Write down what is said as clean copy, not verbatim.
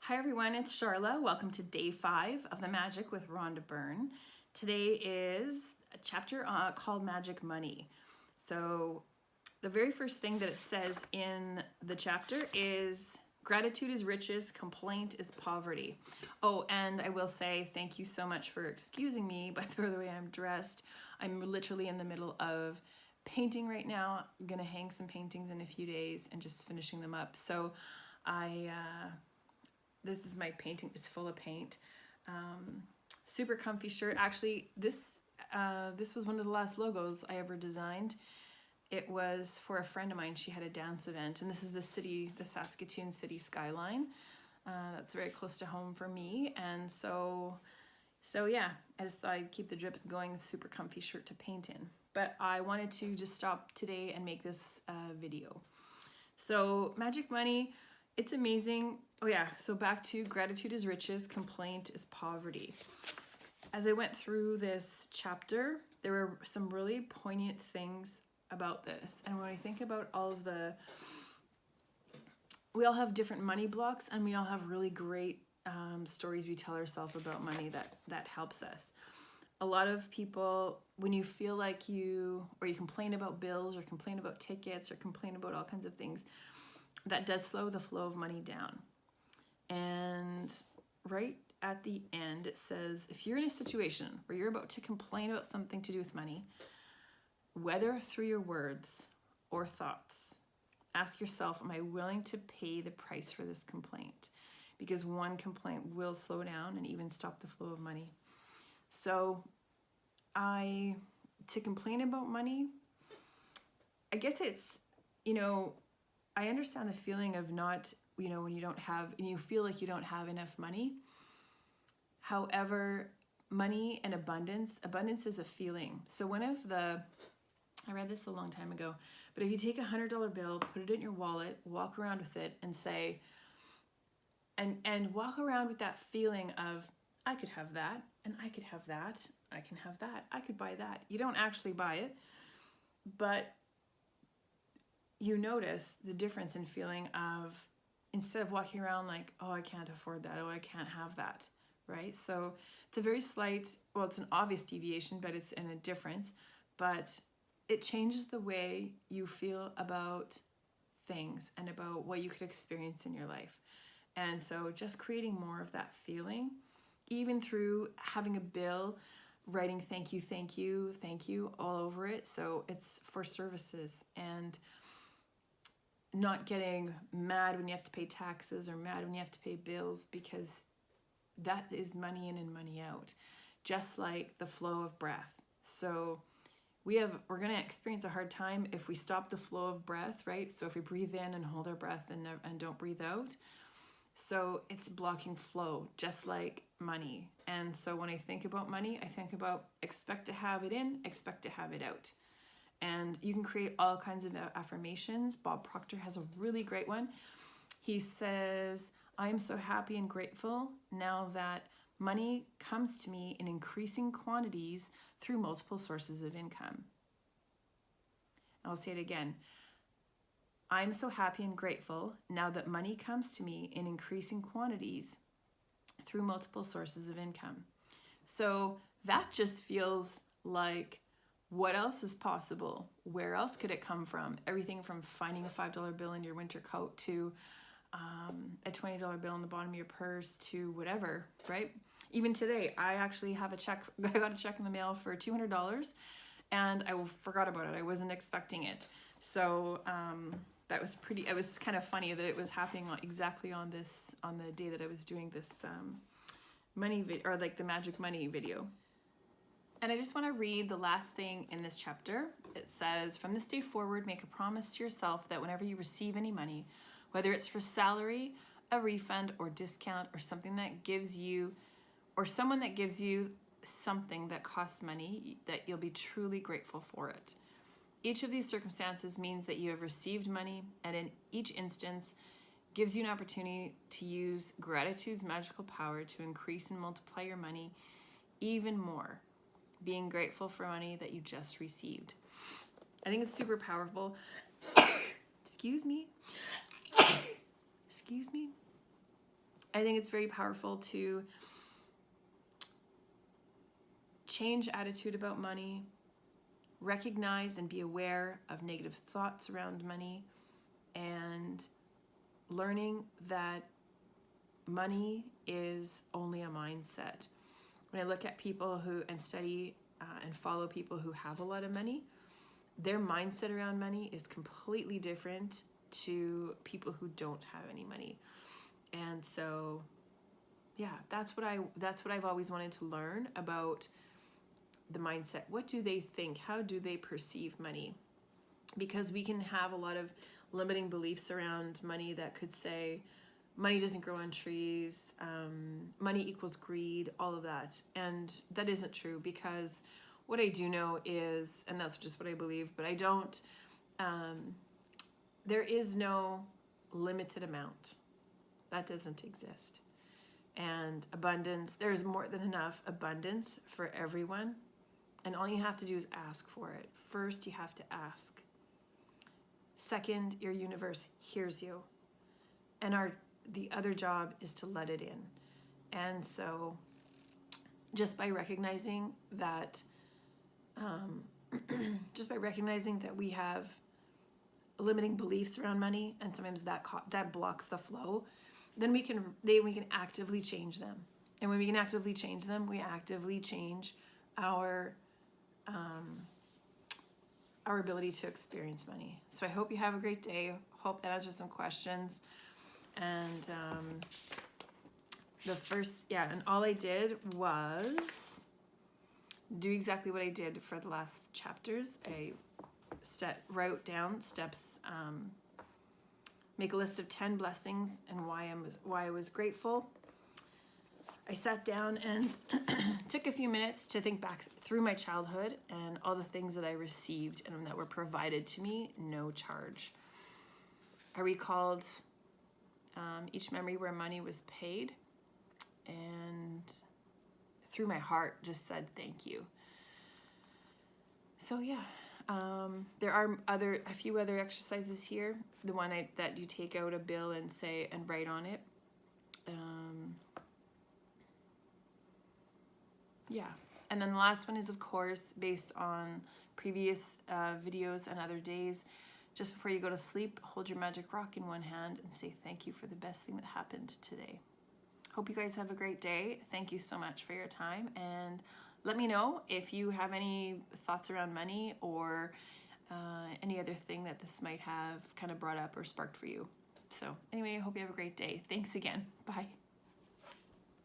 Hi everyone, it's Charla. Welcome to day 5 of The Magic with Rhonda Byrne. Today is a chapter called Magic Money. So the very first thing that it says in the chapter is gratitude is riches, complaint is poverty. Oh, and I will say thank you so much for excusing me by the way I'm dressed. I'm literally in the middle of painting right now. I'm gonna hang some paintings in a few days and just finishing them up. So this is my painting. It's full of paint. Super comfy shirt. Actually, this was one of the last logos I ever designed. It was for a friend of mine. She had a dance event, and this is the Saskatoon city skyline. That's very close to home for me, and so yeah, I just thought I'd keep the drips going. Super comfy shirt to paint in. But I wanted to just stop today and make this video. So Magic Money, it's amazing. Oh yeah, so back to gratitude is riches, complaint is poverty. As I went through this chapter, there were some really poignant things about this. And when I think about we all have different money blocks, and we all have really great stories we tell ourselves about money that helps us. A lot of people, when you feel like you complain about bills or complain about tickets or complain about all kinds of things, that does slow the flow of money down. And right at the end, it says, if you're in a situation where you're about to complain about something to do with money, whether through your words or thoughts, ask yourself, am I willing to pay the price for this complaint? Because one complaint will slow down and even stop the flow of money. So to complain about money, I guess it's, I understand the feeling of not, when you don't have, and you feel like you don't have enough money. However, money and abundance is a feeling. So I read this a long time ago, but if you take $100 bill, put it in your wallet, walk around with it and say, and walk around with that feeling of, I could have that, and I could have that, I can have that, I could buy that. You don't actually buy it, but you notice the difference in feeling of, instead of walking around like, oh, I can't afford that, oh, I can't have that, right? So it's a very slight, well, it's an obvious deviation, but it's in a difference, but it changes the way you feel about things and about what you could experience in your life. And so just creating more of that feeling, even through having a bill, writing thank you, thank you, thank you all over it. So it's for services, and not getting mad when you have to pay taxes or mad when you have to pay bills, because that is money in and money out, just like the flow of breath. So we're going to experience a hard time if we stop the flow of breath, right? So if we breathe in and hold our breath and don't breathe out. So it's blocking flow, just like money. And so when I think about money, I think about expect to have it in, expect to have it out. And you can create all kinds of affirmations. Bob Proctor has a really great one. He says, I am so happy and grateful now that money comes to me in increasing quantities through multiple sources of income. I'll say it again. I'm so happy and grateful now that money comes to me in increasing quantities through multiple sources of income. So that just feels like, what else is possible? Where else could it come from? Everything from finding a $5 bill in your winter coat to a $20 bill in the bottom of your purse to whatever, right? Even today, I actually have I got a check in the mail for $200, and I forgot about it. I wasn't expecting it. So that was it was kind of funny that it was happening exactly on the day that I was doing this money video, or like the Magic Money video. And I just want to read the last thing in this chapter. It says, from this day forward, make a promise to yourself that whenever you receive any money, whether it's for salary, a refund, or discount, or something that gives you, or someone that gives you something that costs money, that you'll be truly grateful for it. Each of these circumstances means that you have received money, and in each instance gives you an opportunity to use gratitude's magical power to increase and multiply your money even more, being grateful for money that you just received. I think it's super powerful. Excuse me. I think it's very powerful to change attitude about money, recognize and be aware of negative thoughts around money, and learning that money is only a mindset. When I look at people who and study and follow people who have a lot of money, their mindset around money is completely different to people who don't have any money. And so, yeah, that's what I've always wanted to learn about the mindset. What do they think? How do they perceive money? Because we can have a lot of limiting beliefs around money that could say money doesn't grow on trees, money equals greed, all of that. And that isn't true, because what I do know is, and that's just what I believe, but I don't, there is no limited amount. That doesn't exist. And abundance, there's more than enough abundance for everyone. And all you have to do is ask for it. First, you have to ask. Second, your universe hears you. And the other job is to let it in. And so just by recognizing that, we have limiting beliefs around money, and sometimes that blocks the flow, then we can actively change them. And when we can actively change them, we actively change our ability to experience money. So I hope you have a great day. Hope that answers some questions. And and all I did was do exactly what I did for the last chapters. I wrote down steps, make a list of 10 blessings and why I was grateful. I sat down and took a few minutes to think back through my childhood and all the things that I received and that were provided to me, no charge. I recalled each memory where money was paid, and through my heart just said thank you. So yeah, there are a few other exercises here. The one that you take out a bill and write on it. Yeah, and then the last one is, of course, based on previous videos and other days. Just before you go to sleep, hold your magic rock in one hand and say thank you for the best thing that happened today. Hope you guys have a great day. Thank you so much for your time, and let me know if you have any thoughts around money or any other thing that this might have kind of brought up or sparked for you. So anyway, I hope you have a great day. Thanks again. Bye.